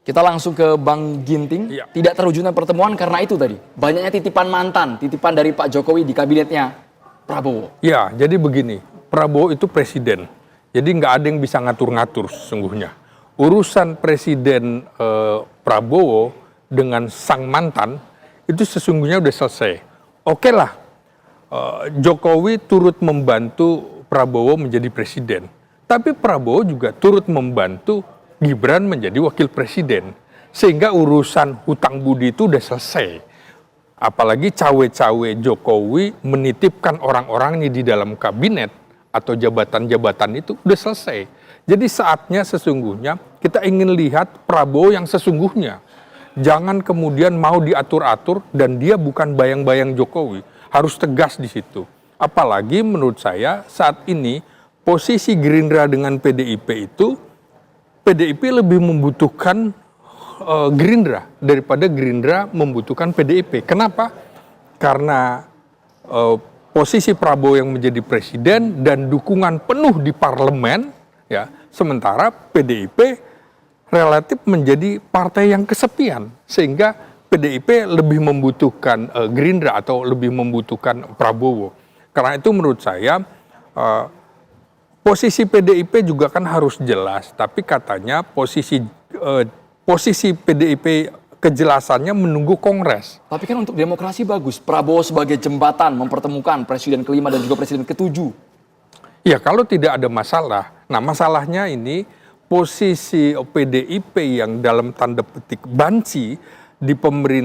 Kita langsung ke Bang Ginting. Iya. Tidak terwujudnya pertemuan karena itu tadi. Banyaknya titipan mantan, titipan dari Pak Jokowi di kabinetnya Prabowo. Ya, jadi begini, Prabowo itu presiden. Jadi nggak ada yang bisa ngatur-ngatur sesungguhnya. Urusan Presiden Prabowo dengan sang mantan itu sesungguhnya udah selesai. Oke lah, Jokowi turut membantu Prabowo menjadi presiden. Tapi Prabowo juga turut membantu Gibran menjadi wakil presiden. Sehingga urusan hutang budi itu udah selesai. Apalagi cawe-cawe Jokowi menitipkan orang-orangnya di dalam kabinet atau jabatan-jabatan itu udah selesai. Jadi saatnya sesungguhnya kita ingin lihat Prabowo yang sesungguhnya. Jangan kemudian mau diatur-atur dan dia bukan bayang-bayang Jokowi. Harus tegas di situ. Apalagi menurut saya saat ini posisi Gerindra dengan PDIP itu, PDIP lebih membutuhkan Gerindra daripada Gerindra membutuhkan PDIP. Kenapa? Karena posisi Prabowo yang menjadi presiden dan dukungan penuh di parlemen, ya, sementara PDIP relatif menjadi partai yang kesepian, sehingga PDIP lebih membutuhkan Gerindra atau lebih membutuhkan Prabowo. Karena itu menurut saya posisi PDIP juga kan harus jelas, tapi katanya posisi PDIP kejelasannya menunggu Kongres. Tapi kan untuk demokrasi bagus. Prabowo sebagai jembatan mempertemukan presiden kelima dan juga presiden ketujuh. Ya kalau tidak ada masalah. Nah masalahnya ini posisi PDIP yang dalam tanda petik banci di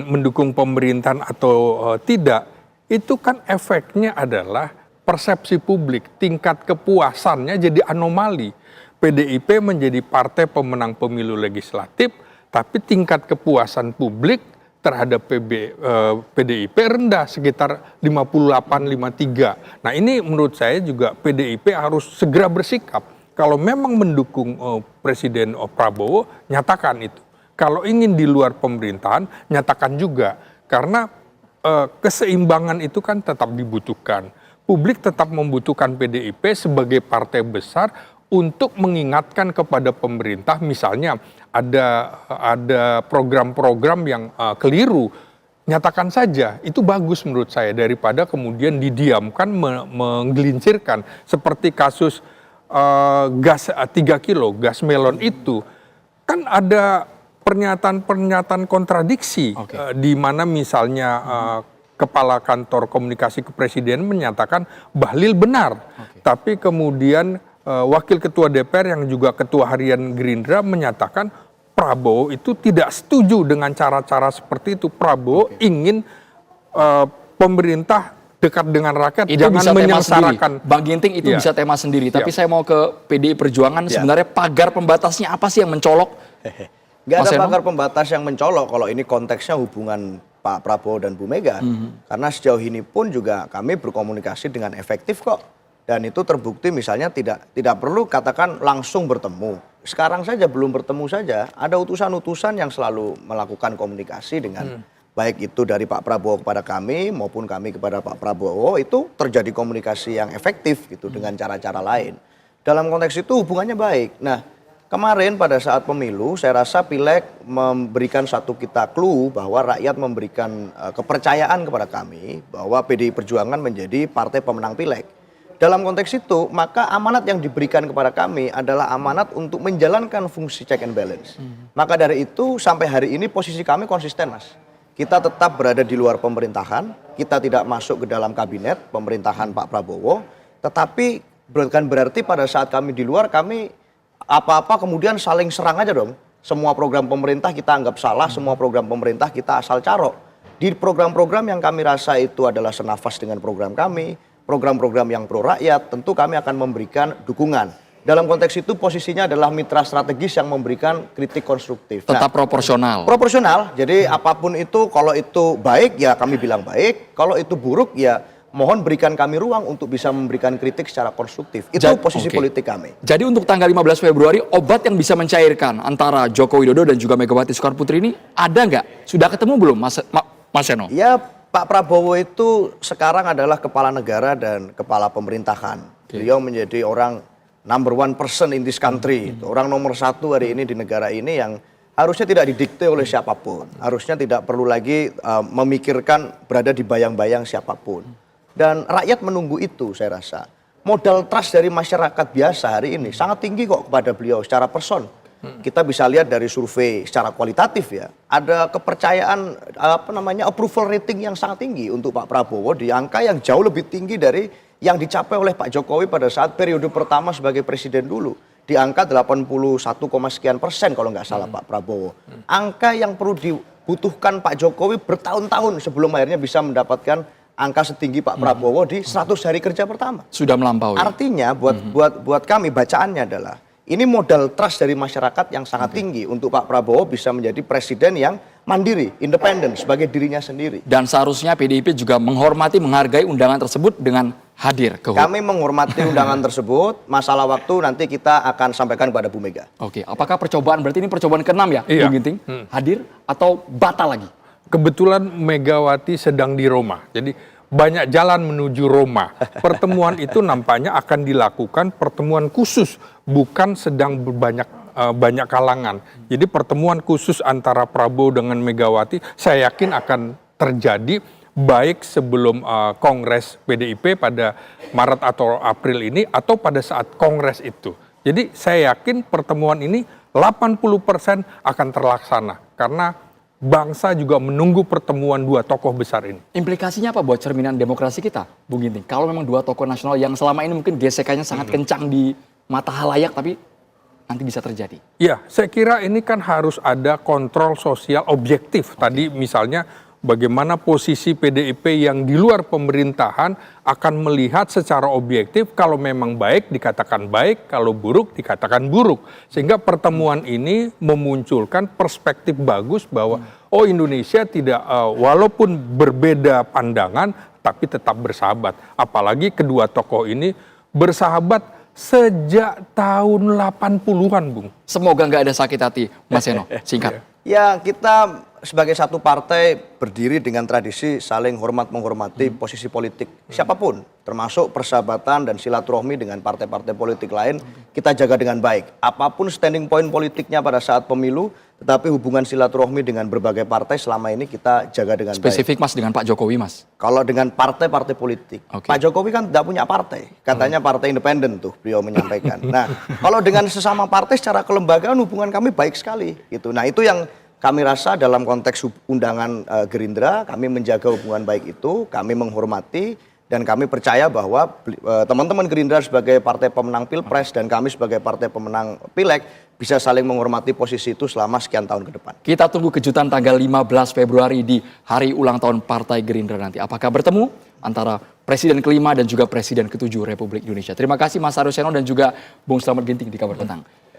mendukung pemerintahan atau tidak, itu kan efeknya adalah persepsi publik, tingkat kepuasannya jadi anomali. PDIP menjadi partai pemenang pemilu legislatif, tapi tingkat kepuasan publik terhadap PDIP rendah, sekitar 58-53. Nah ini menurut saya juga PDIP harus segera bersikap. Kalau memang mendukung Presiden Prabowo, nyatakan itu. Kalau ingin di luar pemerintahan, nyatakan juga. Karena keseimbangan itu kan tetap dibutuhkan. Publik tetap membutuhkan PDIP sebagai partai besar untuk mengingatkan kepada pemerintah, misalnya ada program-program yang keliru, nyatakan saja, itu bagus menurut saya daripada kemudian didiamkan, menggelincirkan seperti kasus gas 3 kilo, gas melon itu, kan ada pernyataan-pernyataan kontradiksi, di mana misalnya Kepala Kantor Komunikasi Kepresiden menyatakan Bahlil benar, tapi kemudian Wakil Ketua DPR yang juga Ketua Harian Gerindra menyatakan Prabowo itu tidak setuju dengan cara-cara seperti itu. Prabowo ingin pemerintah dekat dengan rakyat, itu jangan menyengsarakan. Bang Ginting itu bisa tema sendiri. Tapi saya mau ke PDI Perjuangan, sebenarnya pagar pembatasnya apa sih yang mencolok? Nggak ada pagar pembatas yang mencolok kalau ini konteksnya hubungan Pak Prabowo dan Bu Mega. Karena sejauh ini pun juga kami berkomunikasi dengan efektif kok. Dan itu terbukti misalnya tidak perlu katakan langsung bertemu. Sekarang saja belum bertemu saja, ada utusan-utusan yang selalu melakukan komunikasi dengan baik itu dari Pak Prabowo kepada kami maupun kami kepada Pak Prabowo, itu terjadi komunikasi yang efektif gitu dengan cara-cara lain. Dalam konteks itu hubungannya baik. Nah, kemarin pada saat pemilu saya rasa Pileg memberikan satu kita clue bahwa rakyat memberikan kepercayaan kepada kami bahwa PDI Perjuangan menjadi partai pemenang Pileg. Dalam konteks itu, maka amanat yang diberikan kepada kami adalah amanat untuk menjalankan fungsi check and balance. Maka dari itu, sampai hari ini posisi kami konsisten, Mas. Kita tetap berada di luar pemerintahan, kita tidak masuk ke dalam kabinet pemerintahan Pak Prabowo, tetapi bukan berarti pada saat kami di luar, kami apa-apa kemudian saling serang aja dong. Semua program pemerintah kita anggap salah, semua program pemerintah kita asal carok. Di program-program yang kami rasa itu adalah senafas dengan program kami, program-program yang pro rakyat, tentu kami akan memberikan dukungan. Dalam konteks itu posisinya adalah mitra strategis yang memberikan kritik konstruktif. Tetap proporsional. Proporsional, jadi apapun itu, kalau itu baik ya kami bilang baik, kalau itu buruk ya mohon berikan kami ruang untuk bisa memberikan kritik secara konstruktif. Itu posisi politik kami. Jadi untuk tanggal 15 Februari, obat yang bisa mencairkan antara Joko Widodo dan juga Megawati Soekarnoputri ini ada nggak? Sudah ketemu belum, Mas Seno? Ya, Pak Prabowo itu sekarang adalah kepala negara dan kepala pemerintahan. Beliau menjadi orang number one person in this country. Orang nomor 1 hari ini di negara ini yang harusnya tidak didikte oleh siapapun. Harusnya tidak perlu lagi memikirkan berada di bayang-bayang siapapun. Dan rakyat menunggu itu, saya rasa. Modal trust dari masyarakat biasa hari ini sangat tinggi kok kepada beliau secara person. Kita bisa lihat dari survei secara kualitatif ya. Ada kepercayaan approval rating yang sangat tinggi untuk Pak Prabowo di angka yang jauh lebih tinggi dari yang dicapai oleh Pak Jokowi pada saat periode pertama sebagai presiden dulu. Di angka 81, sekian persen kalau nggak salah Pak Prabowo. Angka yang perlu dibutuhkan Pak Jokowi bertahun-tahun sebelum akhirnya bisa mendapatkan angka setinggi Pak Prabowo di 100 hari kerja pertama. Sudah melampaui. Artinya buat kami bacaannya adalah ini modal trust dari masyarakat yang sangat tinggi untuk Pak Prabowo bisa menjadi presiden yang mandiri, independen sebagai dirinya sendiri. Dan seharusnya PDIP juga menghormati, menghargai undangan tersebut dengan hadir ke HUT. Kami menghormati undangan tersebut. Masalah waktu nanti kita akan sampaikan kepada Bu Mega. Oke, apakah percobaan, berarti ini percobaan ke-6 ya, Iya. Bung Ginting? Hadir atau batal lagi? Kebetulan Megawati sedang di Roma, jadi banyak jalan menuju Roma. Pertemuan itu nampaknya akan dilakukan pertemuan khusus, bukan sedang banyak kalangan. Jadi pertemuan khusus antara Prabowo dengan Megawati, saya yakin akan terjadi baik sebelum Kongres PDIP pada Maret atau April ini, atau pada saat Kongres itu. Jadi saya yakin pertemuan ini 80% akan terlaksana, karena bangsa juga menunggu pertemuan dua tokoh besar ini. Implikasinya apa buat cerminan demokrasi kita, Bung Ginting? Kalau memang dua tokoh nasional yang selama ini mungkin gesekannya sangat kencang di mata halayak, tapi nanti bisa terjadi. Ya, saya kira ini kan harus ada kontrol sosial objektif. Tadi misalnya bagaimana posisi PDIP yang di luar pemerintahan akan melihat secara objektif, kalau memang baik dikatakan baik, kalau buruk dikatakan buruk. Sehingga pertemuan ini memunculkan perspektif bagus bahwa Indonesia tidak, walaupun berbeda pandangan tapi tetap bersahabat. Apalagi kedua tokoh ini bersahabat sejak tahun 80-an, Bung. Semoga nggak ada sakit hati, Mas Seno. Singkat. Ya, kita sebagai satu partai berdiri dengan tradisi saling hormat-menghormati posisi politik siapapun, termasuk persahabatan dan silaturahmi dengan partai-partai politik lain, kita jaga dengan baik. Apapun standing point politiknya pada saat pemilu, tetapi hubungan silaturahmi dengan berbagai partai selama ini kita jaga dengan baik. Spesifik Mas dengan Pak Jokowi, Mas. Kalau dengan partai-partai politik, Pak Jokowi kan tidak punya partai, katanya partai independen tuh beliau menyampaikan. Nah, kalau dengan sesama partai secara kelembagaan hubungan kami baik sekali, gitu. Nah, itu yang kami rasa dalam konteks undangan Gerindra, kami menjaga hubungan baik itu, kami menghormati, dan kami percaya bahwa teman-teman Gerindra sebagai partai pemenang Pilpres dan kami sebagai partai pemenang Pileg bisa saling menghormati posisi itu selama sekian tahun ke depan. Kita tunggu kejutan tanggal 15 Februari di hari ulang tahun Partai Gerindra nanti. Apakah bertemu antara Presiden ke-5 dan juga Presiden ke-7 Republik Indonesia. Terima kasih Mas Aryo Seno dan juga Bung Slamet Ginting di Kabar Petang.